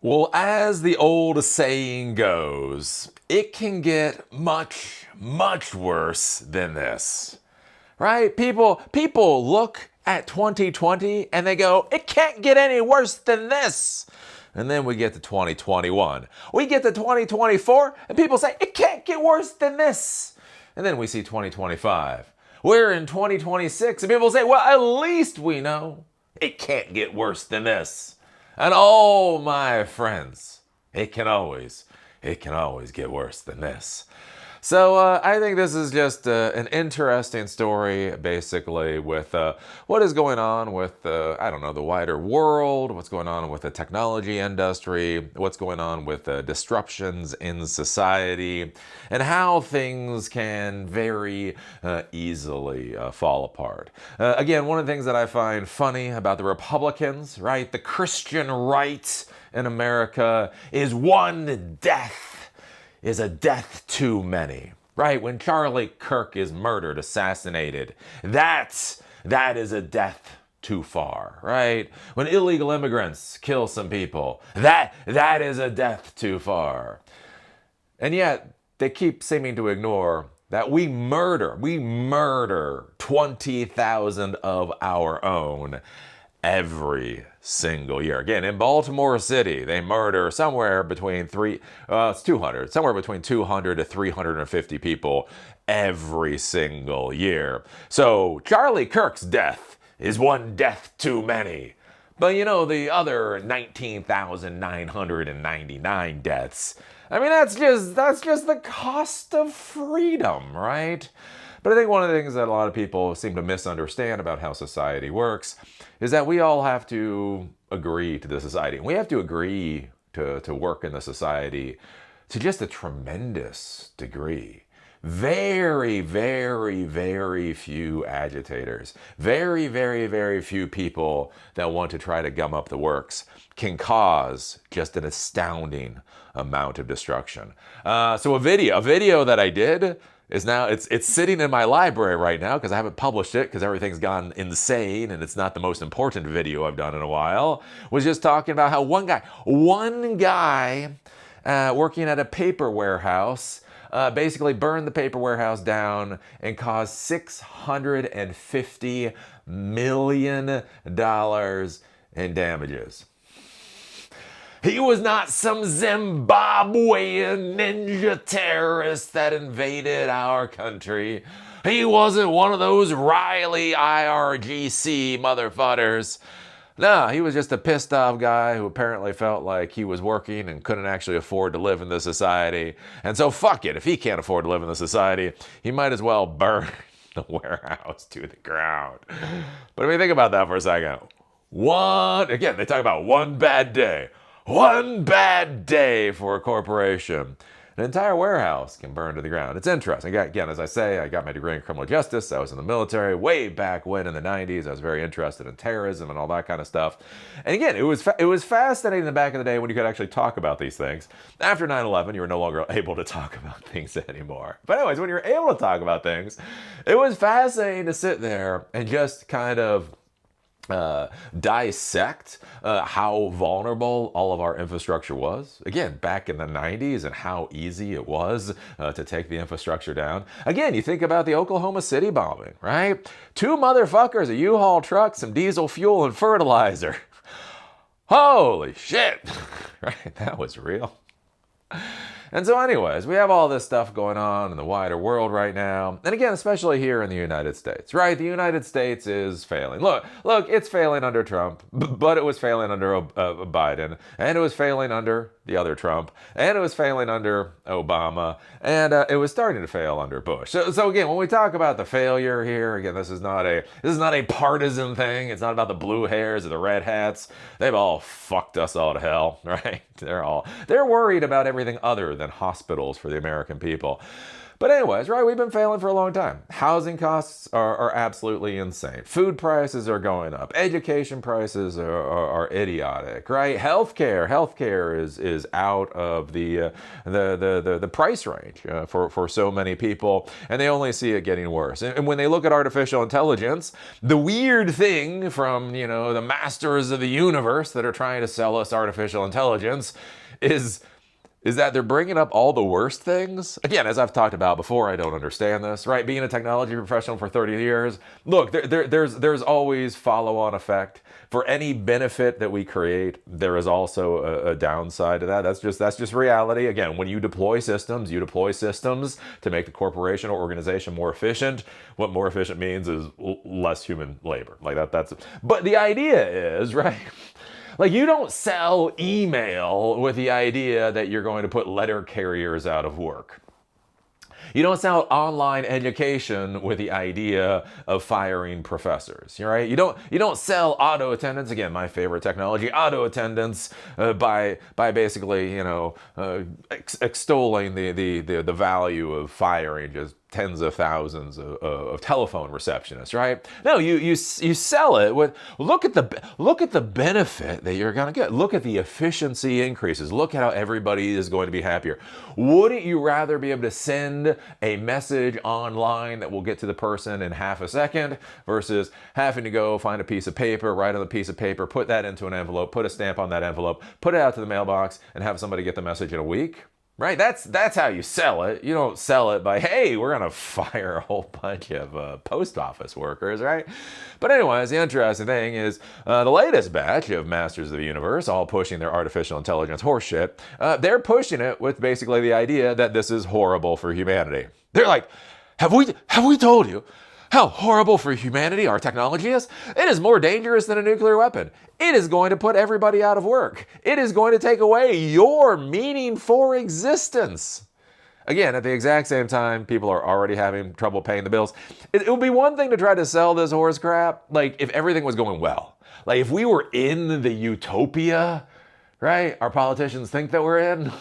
Well, as the old saying goes, it can get much, much worse than this. Right? People look at 2020 and they go, it can't get any worse than this. And then we get to 2021. We get to 2024 and people say, it can't get worse than this. And then we see 2025. We're in 2026 and people say, well, at least we know it can't get worse than this. And oh, my friends, it can always get worse than this. So I think this is just an interesting story, basically, with what is going on with, I don't know, the wider world, what's going on with the technology industry, what's going on with disruptions in society, and how things can very easily fall apart. Again, one of the things that I find funny about the Republicans, right, the Christian right in America is one death is a death too many, right? When Charlie Kirk is murdered, assassinated, that is a death too far, right? When illegal immigrants kill some people, that is a death too far. And yet, they keep seeming to ignore that we murder 20,000 of our own every single year. Again, in Baltimore City, they murder somewhere between 200 to 350 people every single year. So Charlie Kirk's death is one death too many. But you know, the other 19,999 deaths, I mean, that's just the cost of freedom, right? But I think one of the things that a lot of people seem to misunderstand about how society works is that we all have to agree to the society. We have to agree to work in the society to just a tremendous degree. Very, very, very few agitators, very, very, very few people that want to try to gum up the works can cause just an astounding amount of destruction. So a video that I did is now it's sitting in my library right now because I haven't published it because everything's gone insane and it's not the most important video I've done in a while. Was just talking about how one guy working at a paper warehouse basically burned the paper warehouse down and caused $650 million in damages. He was not some Zimbabwean ninja terrorist that invaded our country. He wasn't one of those Riley IRGC motherfuckers. No, he was just a pissed off guy who apparently felt like he was working and couldn't actually afford to live in this society. And so fuck it, if he can't afford to live in the society, he might as well burn the warehouse to the ground. But I mean, think about that for a second. Again, they talk about one bad day. One bad day for a corporation. An entire warehouse can burn to the ground. It's interesting. Again, as I say, I got my degree in criminal justice. I was in the military way back when in the 90s. I was very interested in terrorism and all that kind of stuff. And again, it was fascinating in the back of the day when you could actually talk about these things. After 9/11, you were no longer able to talk about things anymore. But anyways, when you were able to talk about things, it was fascinating to sit there and just kind of dissect how vulnerable all of our infrastructure was. Again, back in the 90s and how easy it was to take the infrastructure down. Again, you think about the Oklahoma City bombing, right? 2 motherfuckers, a U-Haul truck, some diesel fuel and fertilizer. Holy shit, right? That was real. And so anyways, we have all this stuff going on in the wider world right now. And again, especially here in the United States, right? The United States is failing. Look, it's failing under Trump, but it was failing under Biden, and it was failing under the other Trump, and it was failing under Obama, and it was starting to fail under Bush. So again, when we talk about the failure here, again, this is not a partisan thing. It's not about the blue hairs or the red hats. They've all fucked us all to hell, right? They're worried about everything other than hospitals for the American people. But anyways, right, we've been failing for a long time. Housing costs are absolutely insane. Food prices are going up. Education prices are idiotic, right? Healthcare is out of the price range for so many people, and they only see it getting worse. And when they look at artificial intelligence, the weird thing from, the masters of the universe that are trying to sell us artificial intelligence is that they're bringing up all the worst things. Again, as I've talked about before, I don't understand this, right? Being a technology professional for 30 years, look, there's always follow-on effect. For any benefit that we create, there is also a downside to that. That's just reality. Again, when you deploy systems to make the corporation or organization more efficient. What more efficient means is less human labor. But the idea is, right? Like, you don't sell email with the idea that you're going to put letter carriers out of work. You don't sell online education with the idea of firing professors, right? You don't sell auto attendants, again, my favorite technology, auto attendants, by basically, extolling the value of firing just tens of thousands of telephone receptionists, right? No, you sell it with look at the benefit that you're going to get. Look at the efficiency increases. Look at how everybody is going to be happier. Wouldn't you rather be able to send a message online that will get to the person in half a second versus having to go find a piece of paper, write on the piece of paper, put that into an envelope, put a stamp on that envelope, put it out to the mailbox, and have somebody get the message in a week? Right? That's how you sell it. You don't sell it by, hey, we're going to fire a whole bunch of post office workers, right? But anyways, the interesting thing is the latest batch of Masters of the Universe, all pushing their artificial intelligence horseshit, they're pushing it with basically the idea that this is horrible for humanity. They're like, have we told you how horrible for humanity our technology is? It is more dangerous than a nuclear weapon. It is going to put everybody out of work. It is going to take away your meaning for existence. Again, at the exact same time, people are already having trouble paying the bills. It would be one thing to try to sell this horse crap, like if everything was going well. Like if we were in the utopia, right? Our politicians think that we're in.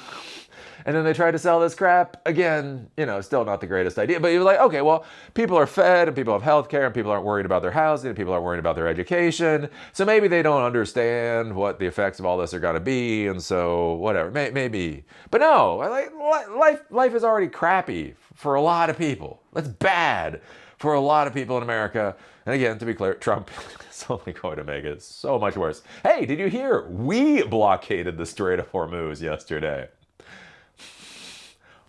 And then they try to sell this crap. Again, still not the greatest idea. But you're like, okay, well, people are fed and people have healthcare and people aren't worried about their housing and people aren't worried about their education. So maybe they don't understand what the effects of all this are going to be. And so whatever, maybe. But no, life is already crappy for a lot of people. That's bad for a lot of people in America. And again, to be clear, Trump is only going to make it so much worse. Hey, did you hear? We blockaded the Strait of Hormuz yesterday.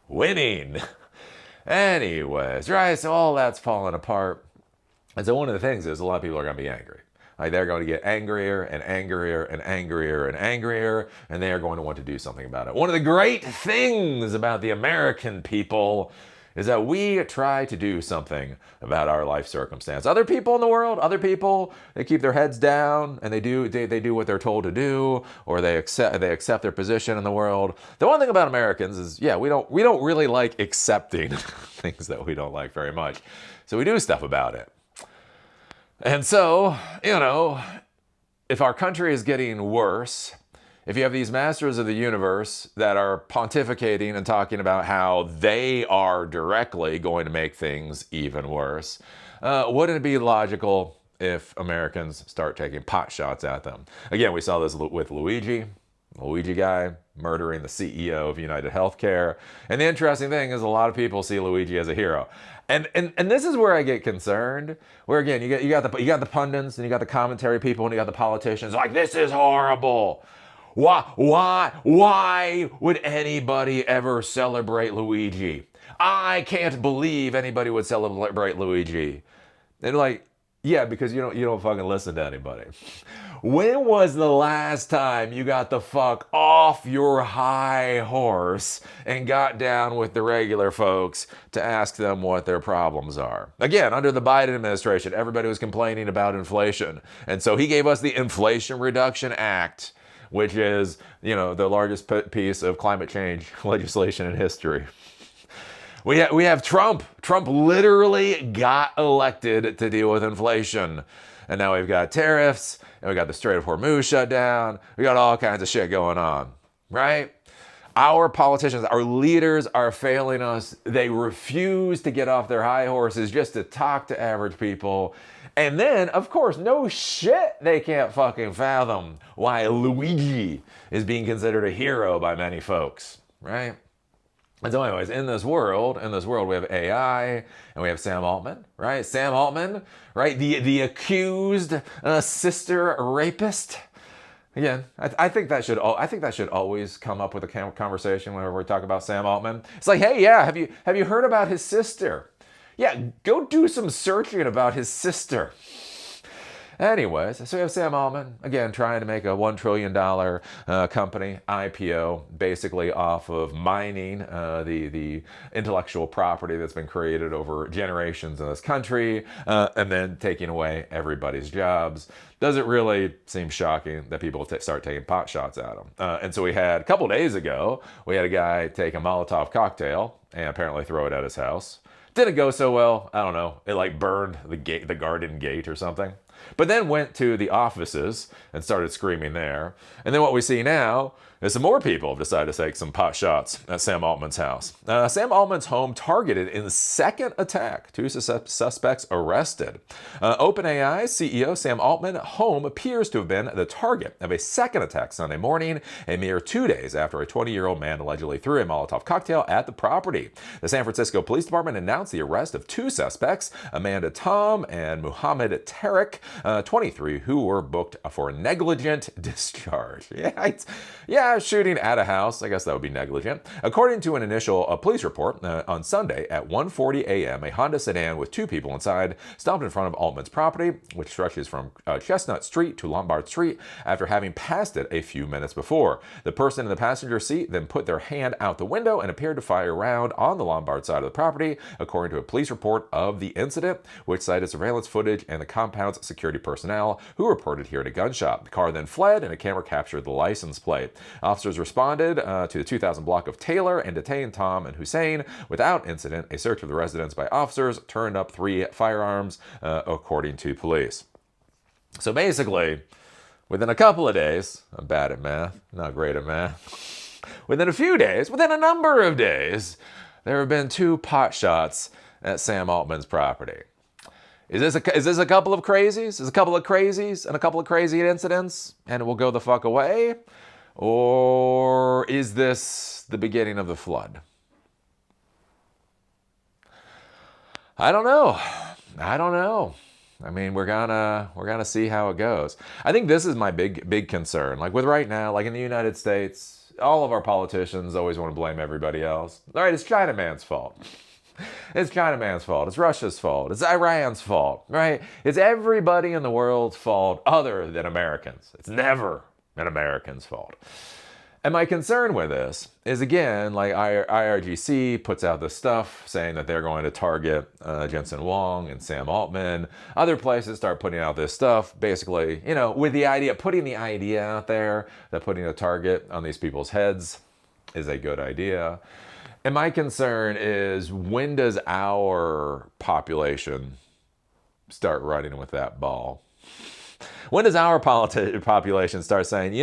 Winning. Anyways, right, so all that's falling apart. And so one of the things is a lot of people are going to be angry. Like they're going to get angrier and angrier and angrier and angrier, and they are going to want to do something about it. One of the great things about the American people is that we try to do something about our life circumstance. Other people in the world, they keep their heads down and they do what they're told to do, or they accept their position in the world. The one thing about Americans is, we don't really like accepting things that we don't like very much. So we do stuff about it. And so, if our country is getting worse, if you have these masters of the universe that are pontificating and talking about how they are directly going to make things even worse, wouldn't it be logical if Americans start taking pot shots at them? Again, we saw this with Luigi guy murdering the CEO of United Healthcare. And the interesting thing is a lot of people see Luigi as a hero. And this is where I get concerned. Where again, you got the pundits and you got the commentary people and you got the politicians like, this is horrible. Why would anybody ever celebrate Luigi? I can't believe anybody would celebrate Luigi. And like, yeah, because you don't fucking listen to anybody. When was the last time you got the fuck off your high horse and got down with the regular folks to ask them what their problems are? Again, under the Biden administration, everybody was complaining about inflation. And so he gave us the Inflation Reduction Act, which is, the largest piece of climate change legislation in history. We have Trump. Trump literally got elected to deal with inflation. And now we've got tariffs, and we got the Strait of Hormuz shut down. We got all kinds of shit going on, right? Our politicians, our leaders are failing us. They refuse to get off their high horses just to talk to average people. And then, of course, no shit, they can't fucking fathom why Luigi is being considered a hero by many folks, right? And so anyways, in this world, we have AI and we have Sam Altman, right? Sam Altman, right? The accused sister rapist. Again, I think that should always come up with a conversation whenever we talk about Sam Altman. It's like, hey, yeah, have you heard about his sister? Yeah, go do some searching about his sister. Anyways, so we have Sam Altman, again, trying to make a $1 trillion company, IPO, basically off of mining the intellectual property that's been created over generations in this country, and then taking away everybody's jobs. Does it really seem shocking that people start taking pot shots at him? And so we had, a couple days ago, we had a guy take a Molotov cocktail and apparently throw it at his house. Didn't go so well. I don't know. It like burned the garden gate or something. But then went to the offices and started screaming there. And then what we see now is some more people have decided to take some pot shots at Sam Altman's house. Sam Altman's home targeted in the second attack. 2 suspects arrested. OpenAI CEO Sam Altman's home appears to have been the target of a second attack Sunday morning, a mere 2 days after a 20-year-old man allegedly threw a Molotov cocktail at the property. The San Francisco Police Department announced the arrest of 2 suspects, Amanda Tom and Muhammad Tarek, 23, who were booked for negligent discharge. Yeah, shooting at a house, I guess that would be negligent. According to an initial police report, on Sunday at 1:40 a.m., a Honda sedan with 2 people inside stopped in front of Altman's property, which stretches from Chestnut Street to Lombard Street, after having passed it a few minutes before. The person in the passenger seat then put their hand out the window and appeared to fire a round on the Lombard side of the property, according to a police report of the incident, which cited surveillance footage and the compound's security personnel, who reported hearing a gunshot. The car then fled, and a camera captured the license plate. Officers responded to the 2000 block of Taylor and detained Tom and Hussein without incident. A search of the residence by officers turned up 3 firearms, according to police. So basically, within a couple of days, I'm bad at math, not great at math. Within a number of days, there have been 2 pot shots at Sam Altman's property. Is this a couple of crazies? Is a couple of crazies and a couple of crazy incidents and it will go the fuck away? Or is this the beginning of the flood? I don't know. I mean, we're gonna see how it goes. I think this is my big concern. Like with right now, like in the United States, all of our politicians always want to blame everybody else. All right, it's China man's fault. It's China man's fault. It's Russia's fault. It's Iran's fault, right? It's everybody in the world's fault other than Americans. It's never an American's fault. And my concern with this is, again, like IRGC puts out this stuff saying that they're going to target Jensen Huang and Sam Altman. Other places start putting out this stuff, basically, with the idea, putting the idea out there that putting a target on these people's heads is a good idea. And my concern is, when does our population start running with that ball? When does our population start saying,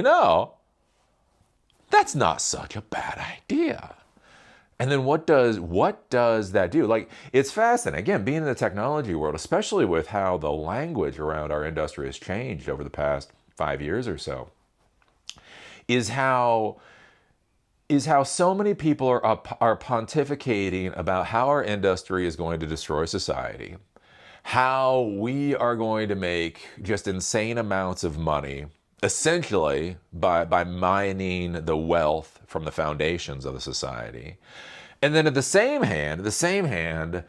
that's not such a bad idea? And then what does that do? Like, it's fascinating. Again, being in the technology world, especially with how the language around our industry has changed over the past 5 years or so, is how so many people are pontificating about how our industry is going to destroy society, how we are going to make just insane amounts of money, essentially by mining the wealth from the foundations of the society. And then at the same hand,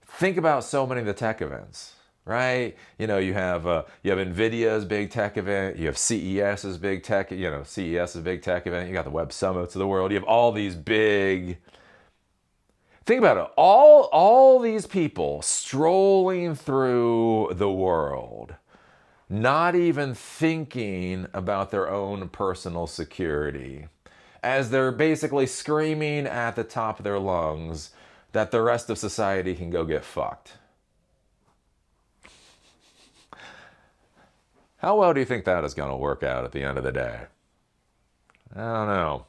think about so many of the tech events. Right? You have NVIDIA's big tech event. You have CES's big tech, CES's big tech event. You got the Web Summits of the world. You have all these big, think about it, all these people strolling through the world, not even thinking about their own personal security, as they're basically screaming at the top of their lungs that the rest of society can go get fucked. How well do you think that is going to work out at the end of the day? I don't know.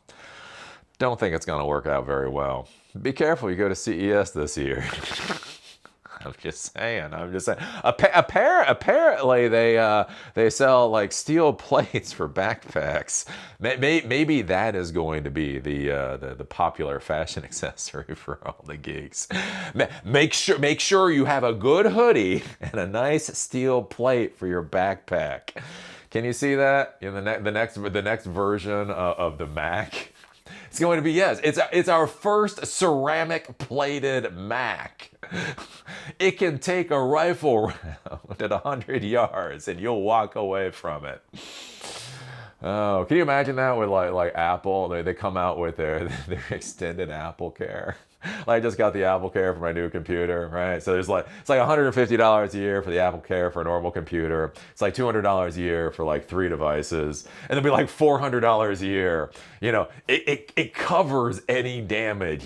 Don't think it's going to work out very well. Be careful, you go to CES this year. I'm just saying. Apparently, they sell like steel plates for backpacks. Maybe that is going to be the popular fashion accessory for all the geeks. Make sure you have a good hoodie and a nice steel plate for your backpack. Can you see that in the next version of the Mac? It's going to be, yes, it's our first ceramic plated Mac. It can take a rifle round at 100 yards and you'll walk away from it. Oh, can you imagine that with like Apple? They come out with their extended Apple Care. I just got the Apple Care for my new computer, right? So it's like $150 a year for the Apple Care for a normal computer. It's like $200 a year for like 3 devices, and it'll be like $400 a year. You know, it covers any damage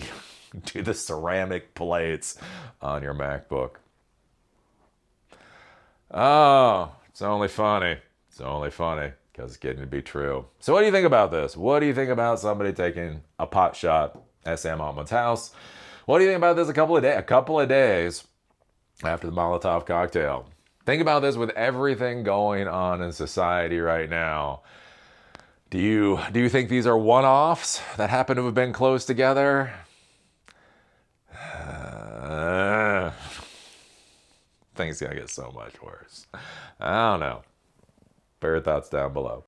to the ceramic plates on your MacBook. Oh, it's only funny. It's only funny because it's getting to be true. So what do you think about this? What do you think about somebody taking a pot shot at Sam Altman's house? What do you think about this a couple of days after the Molotov cocktail? Think about this with everything going on in society right now. Do you think these are one-offs that happen to have been close together? Things gonna get so much worse. I don't know. Bear your thoughts down below.